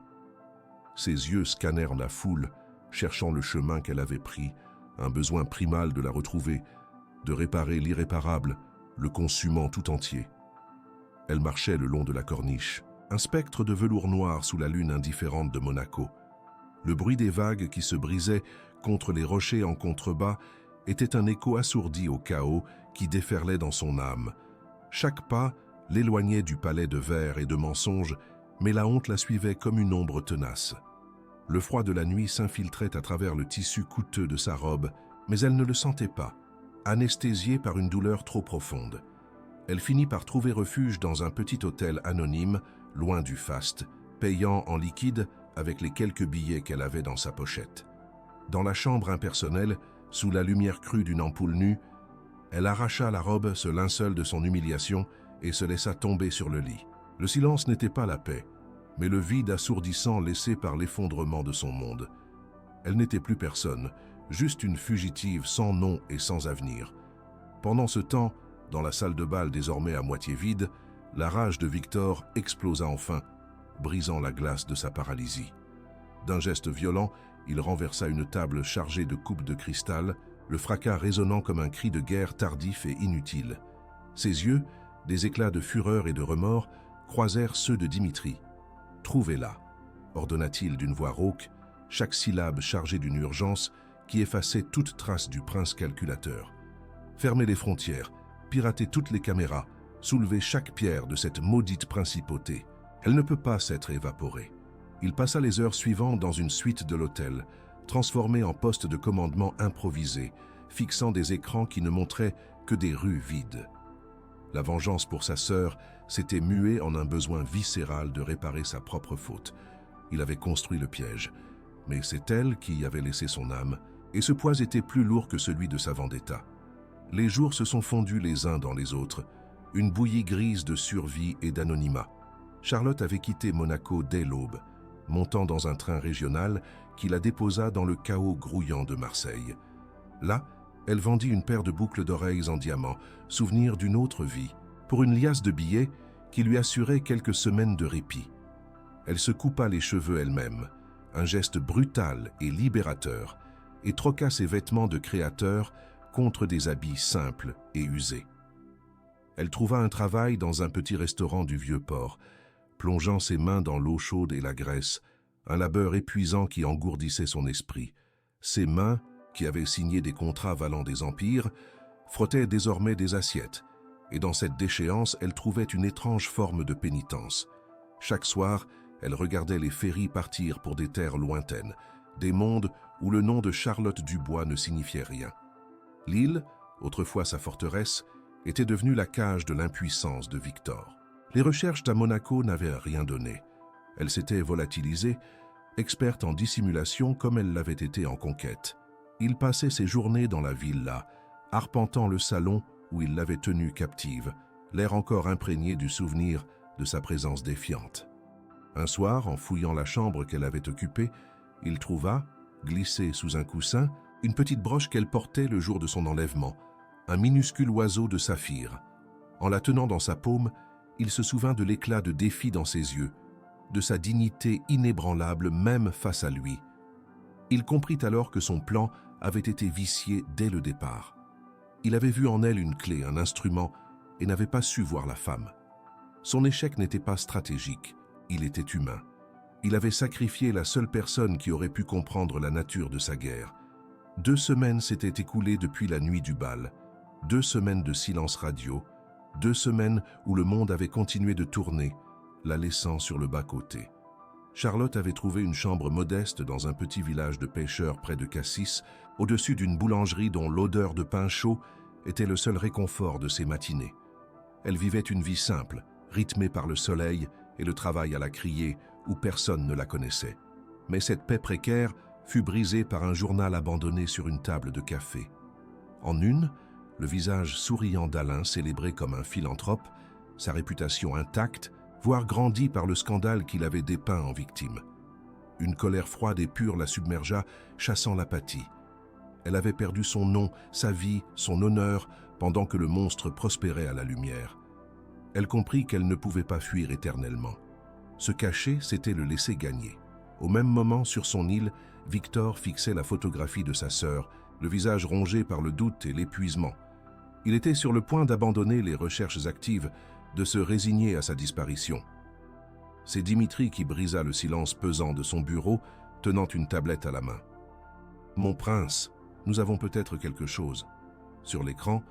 Ses yeux scannèrent la foule, cherchant le chemin qu'elle avait pris, un besoin primal de la retrouver, de réparer l'irréparable, le consumant tout entier. Elle marchait le long de la corniche, un spectre de velours noir sous la lune indifférente de Monaco. Le bruit des vagues qui se brisaient contre les rochers en contrebas était un écho assourdi au chaos qui déferlait dans son âme. Chaque pas l'éloignait du palais de verre et de mensonges, mais la honte la suivait comme une ombre tenace. Le froid de la nuit s'infiltrait à travers le tissu coûteux de sa robe, mais elle ne le sentait pas, anesthésiée par une douleur trop profonde. Elle finit par trouver refuge dans un petit hôtel anonyme, loin du faste, payant en liquide avec les quelques billets qu'elle avait dans sa pochette. Dans la chambre impersonnelle, sous la lumière crue d'une ampoule nue, elle arracha la robe, ce linceul de son humiliation, et se laissa tomber sur le lit. Le silence n'était pas la paix, mais le vide assourdissant laissé par l'effondrement de son monde. Elle n'était plus personne, juste une fugitive sans nom et sans avenir. Pendant ce temps, dans la salle de bal désormais à moitié vide, la rage de Victor explosa enfin, brisant la glace de sa paralysie. D'un geste violent, il renversa une table chargée de coupes de cristal, le fracas résonnant comme un cri de guerre tardif et inutile. Ses yeux, des éclats de fureur et de remords, croisèrent ceux de Dimitri. « Trouvez-la » ordonna-t-il d'une voix rauque, chaque syllabe chargée d'une urgence qui effaçait toute trace du prince calculateur. Fermez les frontières, piratez toutes les caméras, soulevez chaque pierre de cette maudite principauté. Elle ne peut pas s'être évaporée. Il passa les heures suivantes dans une suite de l'hôtel, transformée en poste de commandement improvisé, fixant des écrans qui ne montraient que des rues vides. La vengeance pour sa sœur s'était muée en un besoin viscéral de réparer sa propre faute. Il avait construit le piège, mais c'est elle qui y avait laissé son âme, et ce poids était plus lourd que celui de sa vendetta. Les jours se sont fondus les uns dans les autres, une bouillie grise de survie et d'anonymat. Charlotte avait quitté Monaco dès l'aube, montant dans un train régional qui la déposa dans le chaos grouillant de Marseille. Là, elle vendit une paire de boucles d'oreilles en diamant, souvenir d'une autre vie, pour une liasse de billets qui lui assurait quelques semaines de répit. Elle se coupa les cheveux elle-même, un geste brutal et libérateur, et troqua ses vêtements de créateur contre des habits simples et usés. Elle trouva un travail dans un petit restaurant du Vieux-Port, plongeant ses mains dans l'eau chaude et la graisse, un labeur épuisant qui engourdissait son esprit. Ses mains, qui avaient signé des contrats valant des empires, frottaient désormais des assiettes, et dans cette déchéance, elle trouvait une étrange forme de pénitence. Chaque soir, elle regardait les ferries partir pour des terres lointaines, des mondes où le nom de Charlotte Dubois ne signifiait rien. L'île, autrefois sa forteresse, était devenue la cage de l'impuissance de Victor. Les recherches à Monaco n'avaient rien donné. Elle s'était volatilisée, experte en dissimulation comme elle l'avait été en conquête. Il passait ses journées dans la villa, arpentant le salon où il l'avait tenue captive, l'air encore imprégné du souvenir de sa présence défiante. Un soir, en fouillant la chambre qu'elle avait occupée, il trouva, glissée sous un coussin, une petite broche qu'elle portait le jour de son enlèvement, un minuscule oiseau de saphir. En la tenant dans sa paume, il se souvint de l'éclat de défi dans ses yeux, de sa dignité inébranlable même face à lui. Il comprit alors que son plan avait été vicié dès le départ. Il avait vu en elle une clé, un instrument, et n'avait pas su voir la femme. Son échec n'était pas stratégique, il était humain. Il avait sacrifié la seule personne qui aurait pu comprendre la nature de sa guerre. 2 semaines s'étaient écoulées depuis la nuit du bal, 2 semaines de silence radio, 2 semaines où le monde avait continué de tourner, la laissant sur le bas-côté. Charlotte avait trouvé une chambre modeste dans un petit village de pêcheurs près de Cassis, au-dessus d'une boulangerie dont l'odeur de pain chaud était le seul réconfort de ses matinées. Elle vivait une vie simple, rythmée par le soleil et le travail à la criée, où personne ne la connaissait. Mais cette paix précaire fut brisée par un journal abandonné sur une table de café. En une, le visage souriant d'Alain, célébré comme un philanthrope, sa réputation intacte, voire grandie par le scandale qu'il avait dépeint en victime. Une colère froide et pure la submergea, chassant l'apathie. Elle avait perdu son nom, sa vie, son honneur, pendant que le monstre prospérait à la lumière. Elle comprit qu'elle ne pouvait pas fuir éternellement. Se cacher, c'était le laisser gagner. Au même moment, sur son île, Victor fixait la photographie de sa sœur, le visage rongé par le doute et l'épuisement. Il était sur le point d'abandonner les recherches actives, de se résigner à sa disparition. C'est Dimitri qui brisa le silence pesant de son bureau, tenant une tablette à la main. « Mon prince, nous avons peut-être quelque chose. » Sur l'écran,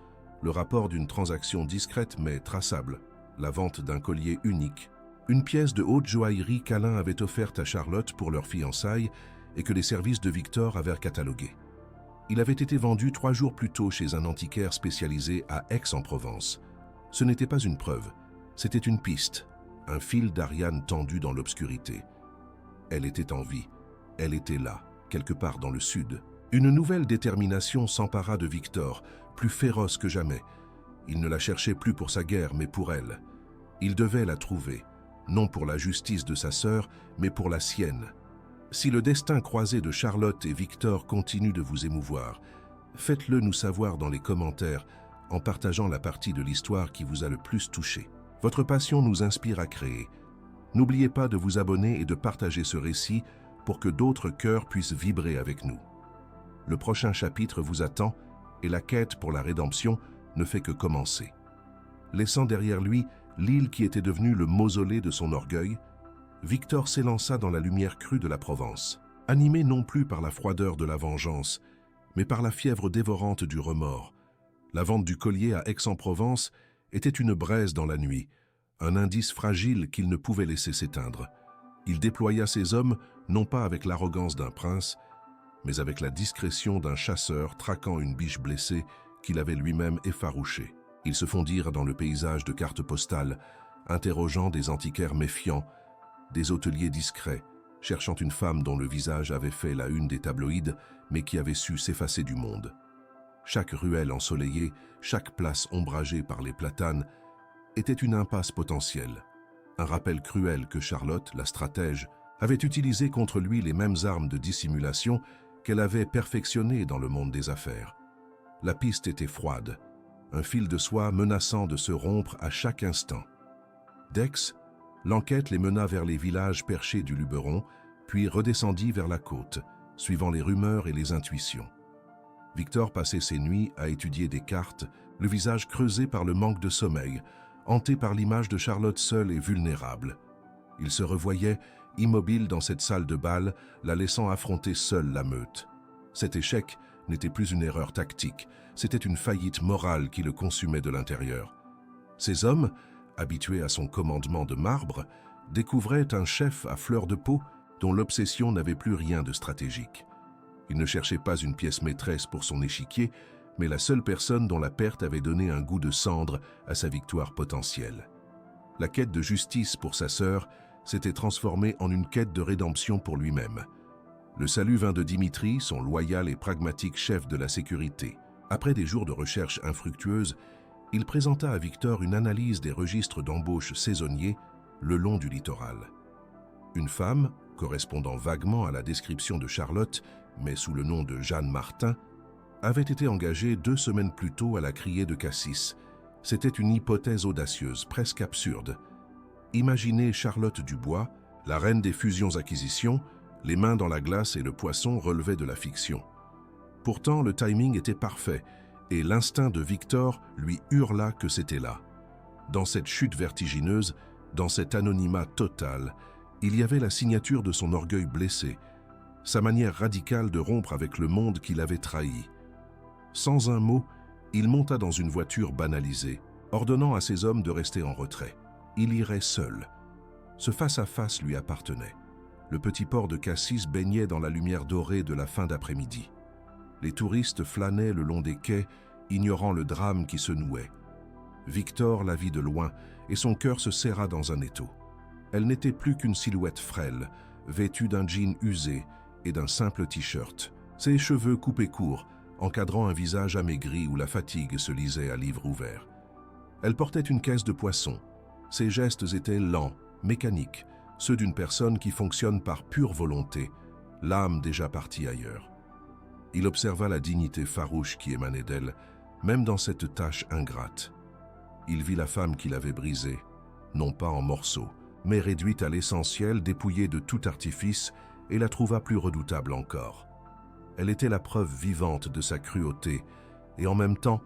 le rapport d'une transaction discrète mais traçable, la vente d'un collier unique, une pièce de haute joaillerie qu'Alain avait offerte à Charlotte pour leur fiançailles et que les services de Victor avaient catalogué. Il avait été vendu 3 jours plus tôt chez un antiquaire spécialisé à Aix-en-Provence. Ce n'était pas une preuve, c'était une piste, un fil d'Ariane tendu dans l'obscurité. Elle était en vie, elle était là, quelque part dans le sud. Une nouvelle détermination s'empara de Victor, plus féroce que jamais. Il ne la cherchait plus pour sa guerre, mais pour elle. Il devait la trouver, non pour la justice de sa sœur, mais pour la sienne. Si le destin croisé de Charlotte et Victor continue de vous émouvoir, faites-le nous savoir dans les commentaires en partageant la partie de l'histoire qui vous a le plus touché. Votre passion nous inspire à créer. N'oubliez pas de vous abonner et de partager ce récit pour que d'autres cœurs puissent vibrer avec nous. Le prochain chapitre vous attend et la quête pour la rédemption ne fait que commencer. Laissant derrière lui l'île qui était devenue le mausolée de son orgueil, Victor s'élança dans la lumière crue de la Provence, animé non plus par la froideur de la vengeance, mais par la fièvre dévorante du remords. La vente du collier à Aix-en-Provence était une braise dans la nuit, un indice fragile qu'il ne pouvait laisser s'éteindre. Il déploya ses hommes, non pas avec l'arrogance d'un prince, mais avec la discrétion d'un chasseur traquant une biche blessée qu'il avait lui-même effarouchée. Ils se fondirent dans le paysage de cartes postales, interrogeant des antiquaires méfiants, des hôteliers discrets, cherchant une femme dont le visage avait fait la une des tabloïds, mais qui avait su s'effacer du monde. Chaque ruelle ensoleillée, chaque place ombragée par les platanes, était une impasse potentielle. Un rappel cruel que Charlotte, la stratège, avait utilisé contre lui les mêmes armes de dissimulation qu'elle avait perfectionnées dans le monde des affaires. La piste était froide, un fil de soie menaçant de se rompre à chaque instant. D'Aix, l'enquête les mena vers les villages perchés du Luberon, puis redescendit vers la côte, suivant les rumeurs et les intuitions. Victor passait ses nuits à étudier des cartes, le visage creusé par le manque de sommeil, hanté par l'image de Charlotte seule et vulnérable. Il se revoyait, immobile dans cette salle de bal, la laissant affronter seule la meute. Cet échec n'était plus une erreur tactique, c'était une faillite morale qui le consumait de l'intérieur. Ces hommes, habitués à son commandement de marbre, découvraient un chef à fleur de peau dont l'obsession n'avait plus rien de stratégique. Il ne cherchait pas une pièce maîtresse pour son échiquier, mais la seule personne dont la perte avait donné un goût de cendre à sa victoire potentielle. La quête de justice pour sa sœur s'était transformée en une quête de rédemption pour lui-même. Le salut vint de Dimitri, son loyal et pragmatique chef de la sécurité. Après des jours de recherche infructueuses, il présenta à Victor une analyse des registres d'embauche saisonniers le long du littoral. Une femme, correspondant vaguement à la description de Charlotte, mais sous le nom de Jeanne Martin, avait été engagée 2 semaines plus tôt à la criée de Cassis. C'était une hypothèse audacieuse, presque absurde. Imaginez Charlotte Dubois, la reine des fusions-acquisitions, les mains dans la glace et le poisson relevaient de la fiction. Pourtant, le timing était parfait, et l'instinct de Victor lui hurla que c'était là. Dans cette chute vertigineuse, dans cet anonymat total, il y avait la signature de son orgueil blessé, sa manière radicale de rompre avec le monde qui l'avait trahi. Sans un mot, il monta dans une voiture banalisée, ordonnant à ses hommes de rester en retrait. Il irait seul. Ce face-à-face lui appartenait. Le petit port de Cassis baignait dans la lumière dorée de la fin d'après-midi. Les touristes flânaient le long des quais, ignorant le drame qui se nouait. Victor la vit de loin, et son cœur se serra dans un étau. Elle n'était plus qu'une silhouette frêle, vêtue d'un jean usé et d'un simple t-shirt. Ses cheveux coupés courts, encadrant un visage amaigri où la fatigue se lisait à livre ouvert. Elle portait une caisse de poisson. Ses gestes étaient lents, mécaniques, ceux d'une personne qui fonctionne par pure volonté, l'âme déjà partie ailleurs. Il observa la dignité farouche qui émanait d'elle, même dans cette tâche ingrate. Il vit la femme qu'il avait brisée, non pas en morceaux, mais réduite à l'essentiel, dépouillée de tout artifice, et la trouva plus redoutable encore. Elle était la preuve vivante de sa cruauté, et en même temps,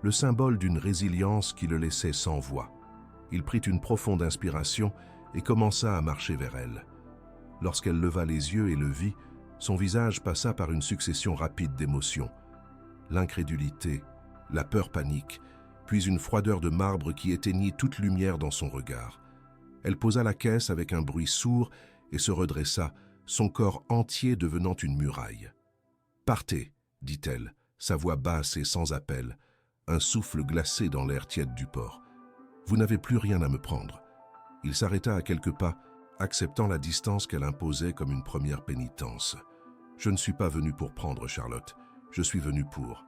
le symbole d'une résilience qui le laissait sans voix. Il prit une profonde inspiration et commença à marcher vers elle. Lorsqu'elle leva les yeux et le vit, son visage passa par une succession rapide d'émotions. L'incrédulité, la peur panique, puis une froideur de marbre qui éteignit toute lumière dans son regard. Elle posa la caisse avec un bruit sourd et se redressa, son corps entier devenant une muraille. « Partez », dit-elle, sa voix basse et sans appel, un souffle glacé dans l'air tiède du port. « Vous n'avez plus rien à me prendre. » Il s'arrêta à quelques pas, acceptant la distance qu'elle imposait comme une première pénitence. « Je ne suis pas venu pour prendre, Charlotte. Je suis venu pour... »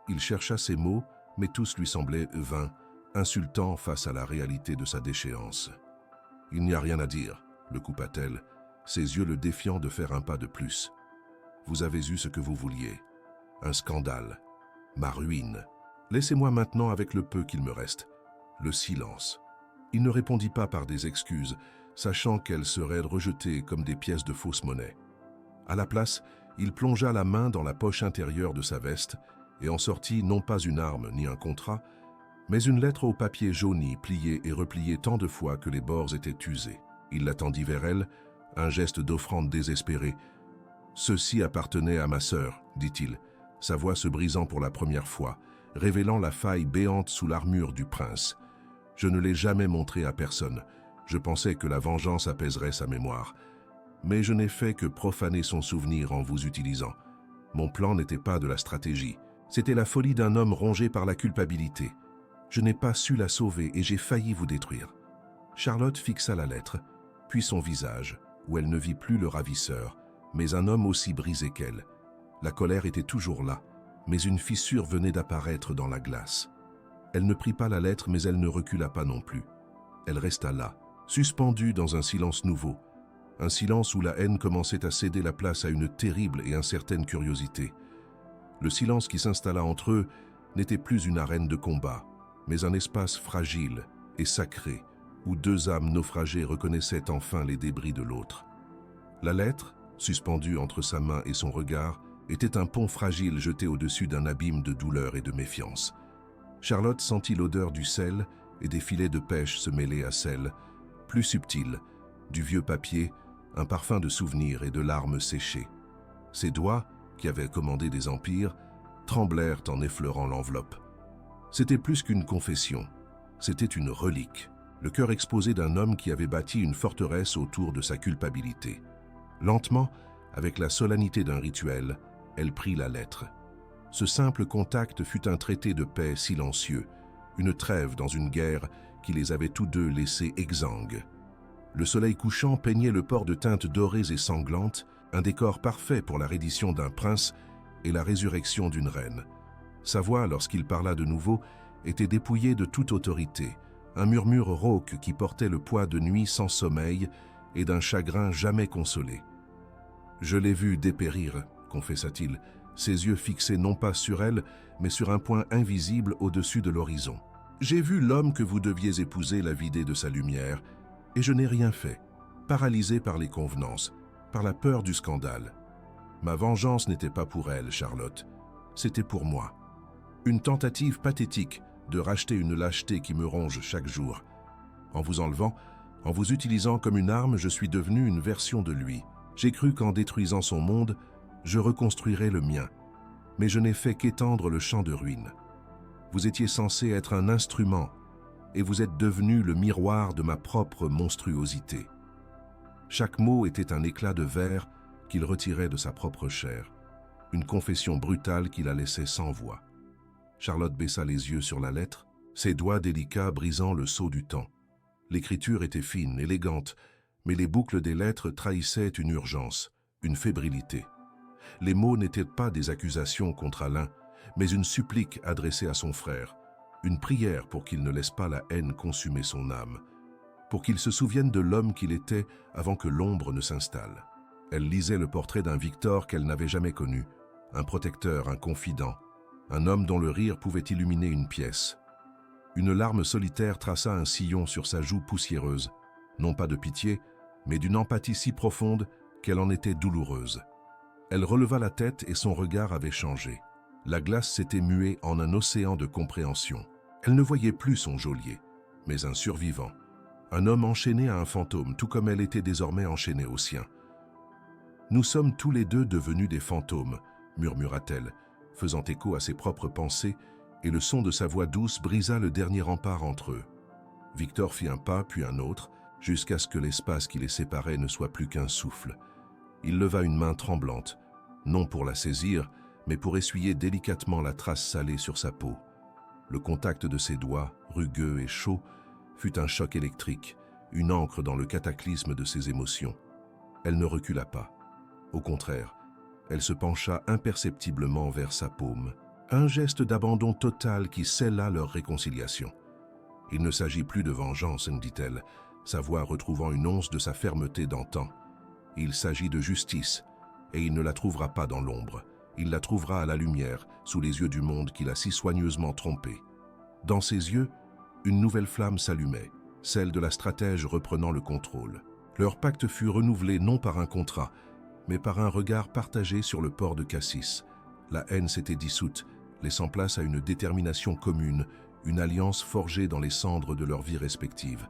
Il chercha ses mots, mais tous lui semblaient vains, insultants face à la réalité de sa déchéance. « Il n'y a rien à dire, » le coupa-t-elle, ses yeux le défiant de faire un pas de plus. « Vous avez eu ce que vous vouliez. Un scandale. Ma ruine. Laissez-moi maintenant avec le peu qu'il me reste. » Le silence. Il ne répondit pas par des excuses, sachant qu'elles seraient rejetées comme des pièces de fausse monnaie. À la place, il plongea la main dans la poche intérieure de sa veste et en sortit non pas une arme ni un contrat, mais une lettre au papier jauni, pliée et repliée tant de fois que les bords étaient usés. Il la tendit vers elle, un geste d'offrande désespéré. « Ceci appartenait à ma sœur, dit-il, sa voix se brisant pour la première fois, révélant la faille béante sous l'armure du prince. Je ne l'ai jamais montré à personne. Je pensais que la vengeance apaiserait sa mémoire. Mais je n'ai fait que profaner son souvenir en vous utilisant. Mon plan n'était pas de la stratégie. C'était la folie d'un homme rongé par la culpabilité. Je n'ai pas su la sauver et j'ai failli vous détruire. » Charlotte fixa la lettre, puis son visage, où elle ne vit plus le ravisseur, mais un homme aussi brisé qu'elle. La colère était toujours là, mais une fissure venait d'apparaître dans la glace. Elle ne prit pas la lettre, mais elle ne recula pas non plus. Elle resta là, suspendue dans un silence nouveau, un silence où la haine commençait à céder la place à une terrible et incertaine curiosité. Le silence qui s'installa entre eux n'était plus une arène de combat, mais un espace fragile et sacré, où deux âmes naufragées reconnaissaient enfin les débris de l'autre. La lettre, suspendue entre sa main et son regard, était un pont fragile jeté au-dessus d'un abîme de douleur et de méfiance. Charlotte sentit l'odeur du sel et des filets de pêche se mêler à celle, plus subtile, du vieux papier, un parfum de souvenirs et de larmes séchées. Ses doigts, qui avaient commandé des empires, tremblèrent en effleurant l'enveloppe. C'était plus qu'une confession, c'était une relique, le cœur exposé d'un homme qui avait bâti une forteresse autour de sa culpabilité. Lentement, avec la solennité d'un rituel, elle prit la lettre. Ce simple contact fut un traité de paix silencieux, une trêve dans une guerre qui les avait tous deux laissés exsangues. Le soleil couchant peignait le port de teintes dorées et sanglantes, un décor parfait pour la reddition d'un prince et la résurrection d'une reine. Sa voix, lorsqu'il parla de nouveau, était dépouillée de toute autorité, un murmure rauque qui portait le poids de nuits sans sommeil et d'un chagrin jamais consolé. « Je l'ai vu dépérir », confessa-t-il, ses yeux fixés non pas sur elle, mais sur un point invisible au-dessus de l'horizon. « J'ai vu l'homme que vous deviez épouser la vider de sa lumière, et je n'ai rien fait, paralysé par les convenances, par la peur du scandale. Ma vengeance n'était pas pour elle, Charlotte, c'était pour moi. Une tentative pathétique de racheter une lâcheté qui me ronge chaque jour. En vous enlevant, en vous utilisant comme une arme, je suis devenu une version de lui. J'ai cru qu'en détruisant son monde, je reconstruirais le mien. Mais je n'ai fait qu'étendre le champ de ruines. Vous étiez censé être un instrument, et vous êtes devenu le miroir de ma propre monstruosité. » Chaque mot était un éclat de verre qu'il retirait de sa propre chair, une confession brutale qui la laissait sans voix. Charlotte baissa les yeux sur la lettre, ses doigts délicats brisant le sceau du temps. L'écriture était fine, élégante, mais les boucles des lettres trahissaient une urgence, une fébrilité. Les mots n'étaient pas des accusations contre Alain, mais une supplique adressée à son frère, une prière pour qu'il ne laisse pas la haine consumer son âme, pour qu'il se souvienne de l'homme qu'il était avant que l'ombre ne s'installe. Elle lisait le portrait d'un Victor qu'elle n'avait jamais connu, un protecteur, un confident, un homme dont le rire pouvait illuminer une pièce. Une larme solitaire traça un sillon sur sa joue poussiéreuse, non pas de pitié, mais d'une empathie si profonde qu'elle en était douloureuse. Elle releva la tête et son regard avait changé. La glace s'était muée en un océan de compréhension. Elle ne voyait plus son geôlier, mais un survivant, un homme enchaîné à un fantôme, tout comme elle était désormais enchaînée au sien. « Nous sommes tous les deux devenus des fantômes », murmura-t-elle, faisant écho à ses propres pensées, et le son de sa voix douce brisa le dernier rempart entre eux. Victor fit un pas, puis un autre, jusqu'à ce que l'espace qui les séparait ne soit plus qu'un souffle. Il leva une main tremblante, non pour la saisir, mais pour essuyer délicatement la trace salée sur sa peau. Le contact de ses doigts, rugueux et chauds, fut un choc électrique, une encre dans le cataclysme de ses émotions. Elle ne recula pas. Au contraire, elle se pencha imperceptiblement vers sa paume, un geste d'abandon total qui scella leur réconciliation. « Il ne s'agit plus de vengeance, dit-elle, sa voix retrouvant une once de sa fermeté d'antan. Il s'agit de justice, et il ne la trouvera pas dans l'ombre. Il la trouvera à la lumière, sous les yeux du monde qu'il a si soigneusement trompé. » Dans ses yeux, une nouvelle flamme s'allumait, celle de la stratège reprenant le contrôle. Leur pacte fut renouvelé non par un contrat, mais par un regard partagé sur le port de Cassis. La haine s'était dissoute, laissant place à une détermination commune, une alliance forgée dans les cendres de leurs vies respectives.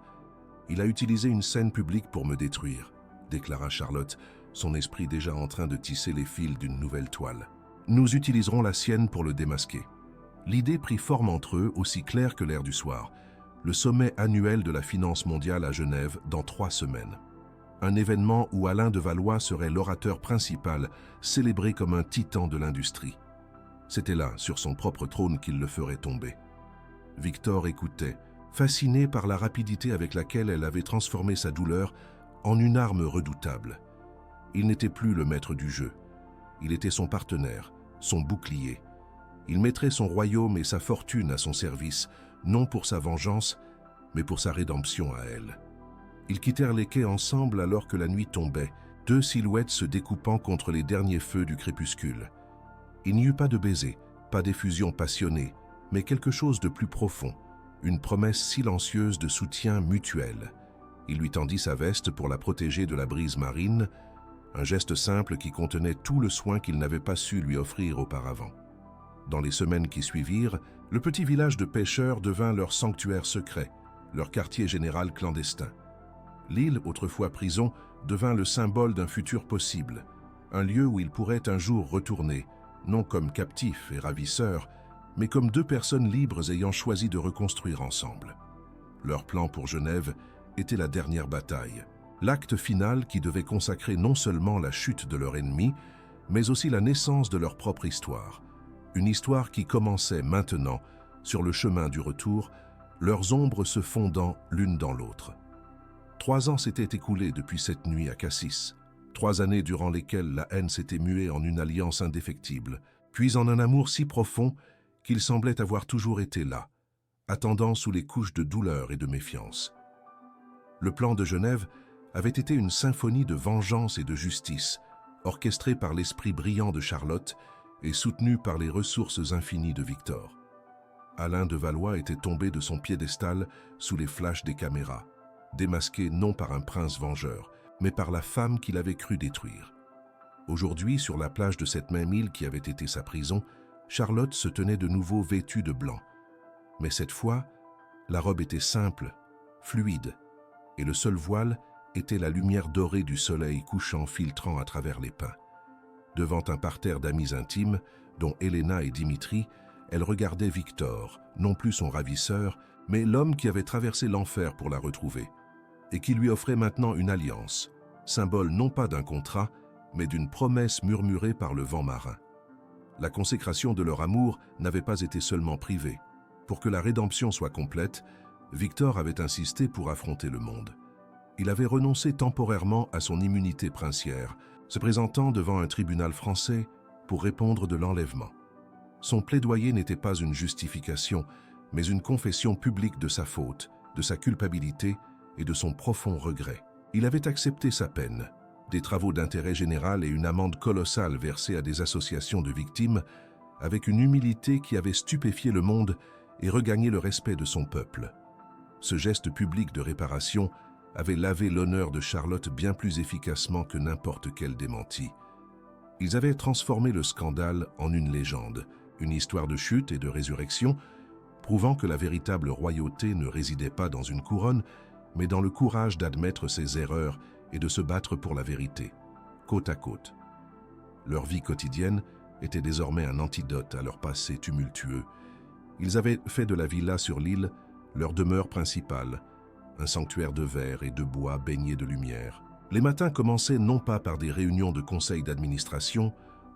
Il a utilisé une scène publique pour me détruire, déclara Charlotte, son esprit déjà en train de tisser les fils d'une nouvelle toile. Nous utiliserons la sienne pour le démasquer. L'idée prit forme entre eux, aussi claire que l'air du soir. Le sommet annuel de la finance mondiale à Genève dans 3 semaines. Un événement où Alain de Valois serait l'orateur principal, célébré comme un titan de l'industrie. C'était là, sur son propre trône, qu'il le ferait tomber. Victor écoutait, fasciné par la rapidité avec laquelle elle avait transformé sa douleur en une arme redoutable. Il n'était plus le maître du jeu. Il était son partenaire, son bouclier. Il mettrait son royaume et sa fortune à son service, non pour sa vengeance, mais pour sa rédemption à elle. Ils quittèrent les quais ensemble alors que la nuit tombait, 2 silhouettes se découpant contre les derniers feux du crépuscule. Il n'y eut pas de baiser, pas d'effusion passionnée, mais quelque chose de plus profond, une promesse silencieuse de soutien mutuel. Il lui tendit sa veste pour la protéger de la brise marine, un geste simple qui contenait tout le soin qu'il n'avait pas su lui offrir auparavant. Dans les semaines qui suivirent, le petit village de pêcheurs devint leur sanctuaire secret, leur quartier général clandestin. L'île, autrefois prison, devint le symbole d'un futur possible, un lieu où ils pourraient un jour retourner, non comme captifs et ravisseurs, mais comme 2 personnes libres ayant choisi de reconstruire ensemble. Leur plan pour Genève était la dernière bataille, l'acte final qui devait consacrer non seulement la chute de leur ennemi, mais aussi la naissance de leur propre histoire. Une histoire qui commençait maintenant, sur le chemin du retour, leurs ombres se fondant l'une dans l'autre. 3 ans s'étaient écoulés depuis cette nuit à Cassis. 3 années durant lesquelles la haine s'était muée en une alliance indéfectible, puis en un amour si profond qu'il semblait avoir toujours été là, attendant sous les couches de douleur et de méfiance. Le plan de Genève avait été une symphonie de vengeance et de justice, orchestrée par l'esprit brillant de Charlotte et soutenue par les ressources infinies de Victor. Alain de Valois était tombé de son piédestal sous les flashs des caméras, démasqué non par un prince vengeur, mais par la femme qu'il avait cru détruire. Aujourd'hui, sur la plage de cette même île qui avait été sa prison, Charlotte se tenait de nouveau vêtue de blanc. Mais cette fois, la robe était simple, fluide, et le seul voile était la lumière dorée du soleil couchant filtrant à travers les pins. Devant un parterre d'amis intimes, dont Helena et Dimitri, elle regardait Victor, non plus son ravisseur, mais l'homme qui avait traversé l'enfer pour la retrouver, et qui lui offrait maintenant une alliance, symbole non pas d'un contrat, mais d'une promesse murmurée par le vent marin. La consécration de leur amour n'avait pas été seulement privée. Pour que la rédemption soit complète, Victor avait insisté pour affronter le monde. Il avait renoncé temporairement à son immunité princière, se présentant devant un tribunal français pour répondre de l'enlèvement. Son plaidoyer n'était pas une justification, mais une confession publique de sa faute, de sa culpabilité et de son profond regret. Il avait accepté sa peine, des travaux d'intérêt général et une amende colossale versée à des associations de victimes, avec une humilité qui avait stupéfié le monde et regagné le respect de son peuple. Ce geste public de réparation avait lavé l'honneur de Charlotte bien plus efficacement que n'importe quel démenti. Ils avaient transformé le scandale en une légende, une histoire de chute et de résurrection, prouvant que la véritable royauté ne résidait pas dans une couronne, mais dans le courage d'admettre ses erreurs et de se battre pour la vérité, côte à côte. Leur vie quotidienne était désormais un antidote à leur passé tumultueux. Ils avaient fait de la villa sur l'île leur demeure principale, un sanctuaire de verre et de bois baigné de lumière. Les matins commençaient non pas par des réunions de conseil d'administration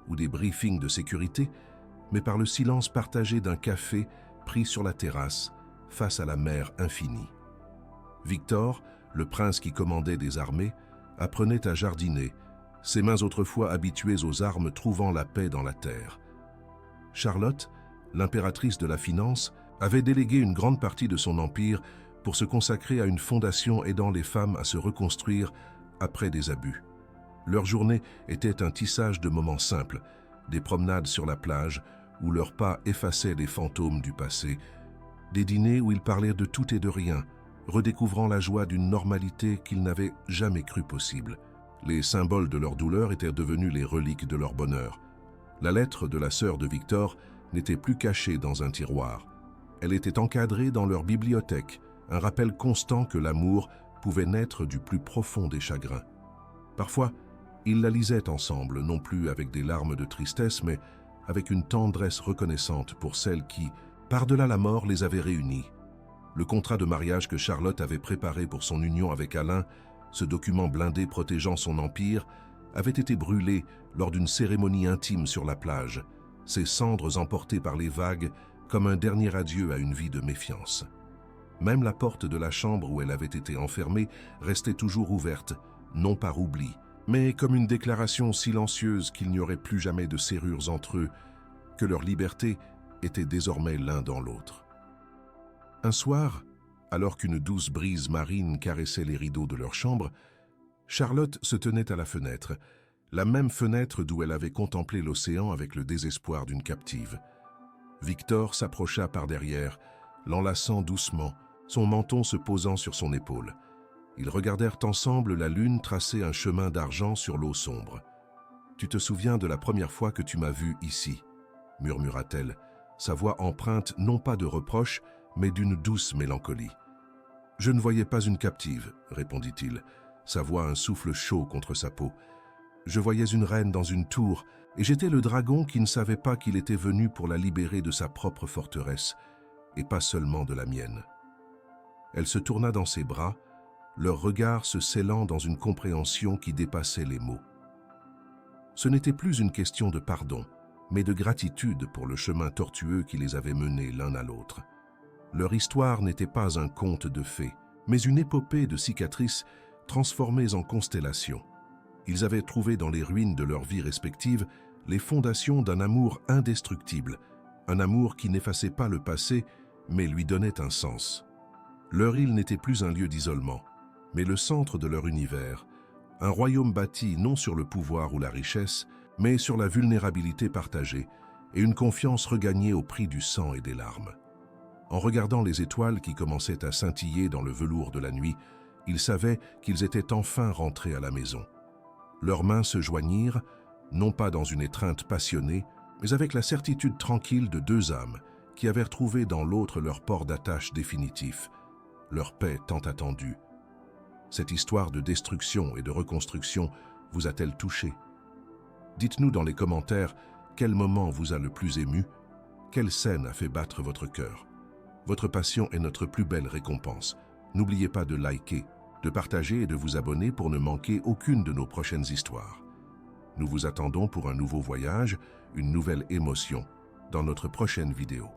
ou des briefings de sécurité, mais par le silence partagé d'un café pris sur la terrasse, face à la mer infinie. Victor, le prince qui commandait des armées, apprenait à jardiner, ses mains autrefois habituées aux armes trouvant la paix dans la terre. Charlotte, l'impératrice de la finance, avait délégué une grande partie de son empire pour se consacrer à une fondation aidant les femmes à se reconstruire après des abus. Leur journée était un tissage de moments simples, des promenades sur la plage où leurs pas effaçaient les fantômes du passé, des dîners où ils parlaient de tout et de rien, redécouvrant la joie d'une normalité qu'ils n'avaient jamais cru possible. Les symboles de leur douleur étaient devenus les reliques de leur bonheur. La lettre de la sœur de Victor n'était plus cachée dans un tiroir. Elle était encadrée dans leur bibliothèque, un rappel constant que l'amour, pouvait naître du plus profond des chagrins. Parfois, ils la lisaient ensemble, non plus avec des larmes de tristesse, mais avec une tendresse reconnaissante pour celle qui, par-delà la mort, les avait réunis. Le contrat de mariage que Charlotte avait préparé pour son union avec Alain, ce document blindé protégeant son empire, avait été brûlé lors d'une cérémonie intime sur la plage, ses cendres emportées par les vagues comme un dernier adieu à une vie de méfiance. Même la porte de la chambre où elle avait été enfermée restait toujours ouverte, non par oubli, mais comme une déclaration silencieuse qu'il n'y aurait plus jamais de serrures entre eux, que leur liberté était désormais l'un dans l'autre. Un soir, alors qu'une douce brise marine caressait les rideaux de leur chambre, Charlotte se tenait à la fenêtre, la même fenêtre d'où elle avait contemplé l'océan avec le désespoir d'une captive. Victor s'approcha par derrière, l'enlaçant doucement, son menton se posant sur son épaule. Ils regardèrent ensemble la lune tracer un chemin d'argent sur l'eau sombre. « Tu te souviens de la première fois que tu m'as vu ici ?» murmura-t-elle, sa voix empreinte non pas de reproche, mais d'une douce mélancolie. « Je ne voyais pas une captive, » répondit-il, sa voix un souffle chaud contre sa peau. « Je voyais une reine dans une tour, et j'étais le dragon qui ne savait pas qu'il était venu pour la libérer de sa propre forteresse, et pas seulement de la mienne. » Elle se tourna dans ses bras, leurs regards se scellant dans une compréhension qui dépassait les mots. Ce n'était plus une question de pardon, mais de gratitude pour le chemin tortueux qui les avait menés l'un à l'autre. Leur histoire n'était pas un conte de fées, mais une épopée de cicatrices transformées en constellations. Ils avaient trouvé dans les ruines de leurs vies respectives les fondations d'un amour indestructible, un amour qui n'effaçait pas le passé, mais lui donnait un sens. Leur île n'était plus un lieu d'isolement, mais le centre de leur univers, un royaume bâti non sur le pouvoir ou la richesse, mais sur la vulnérabilité partagée et une confiance regagnée au prix du sang et des larmes. En regardant les étoiles qui commençaient à scintiller dans le velours de la nuit, ils savaient qu'ils étaient enfin rentrés à la maison. Leurs mains se joignirent, non pas dans une étreinte passionnée, mais avec la certitude tranquille de deux âmes qui avaient retrouvé dans l'autre leur port d'attache définitif, leur paix tant attendue. Cette histoire de destruction et de reconstruction vous a-t-elle touché? Dites-nous dans les commentaires quel moment vous a le plus ému, quelle scène a fait battre votre cœur. Votre passion est notre plus belle récompense. N'oubliez pas de liker, de partager et de vous abonner pour ne manquer aucune de nos prochaines histoires. Nous vous attendons pour un nouveau voyage, une nouvelle émotion, dans notre prochaine vidéo.